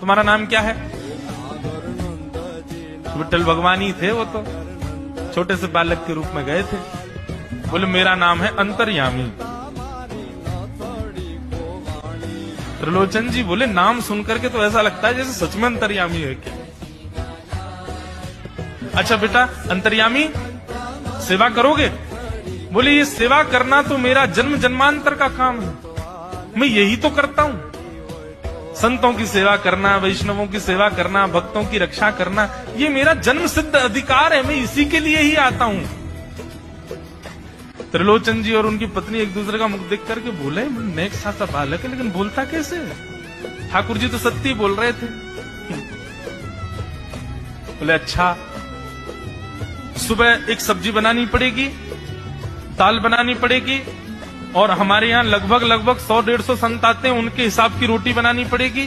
तुम्हारा नाम क्या है? विट्ठल भगवान ही थे वो तो, छोटे से बालक के रूप में गए थे। बोले मेरा नाम है अंतर्यामी। त्रिलोचन जी बोले नाम सुनकर के तो ऐसा लगता है जैसे सच में अंतर्यामी है क्या। अच्छा बेटा अंतर्यामी सेवा करोगे? बोले ये सेवा करना तो मेरा जन्म जन्मांतर का काम है, मैं यही तो करता हूं। संतों की सेवा करना, वैष्णवों की सेवा करना, भक्तों की रक्षा करना, ये मेरा जन्म सिद्ध अधिकार है, मैं इसी के लिए ही आता हूं। त्रिलोचन जी और उनकी पत्नी एक दूसरे का मुख देख करके बोले नेक सा बालक है लेकिन बोलता कैसे है? ठाकुर जी तो सत्य बोल रहे थे। बोले अच्छा सुबह एक सब्जी बनानी पड़ेगी, दाल बनानी पड़ेगी, और हमारे यहाँ लगभग 100-150 संत आते हैं, उनके हिसाब की रोटी बनानी पड़ेगी।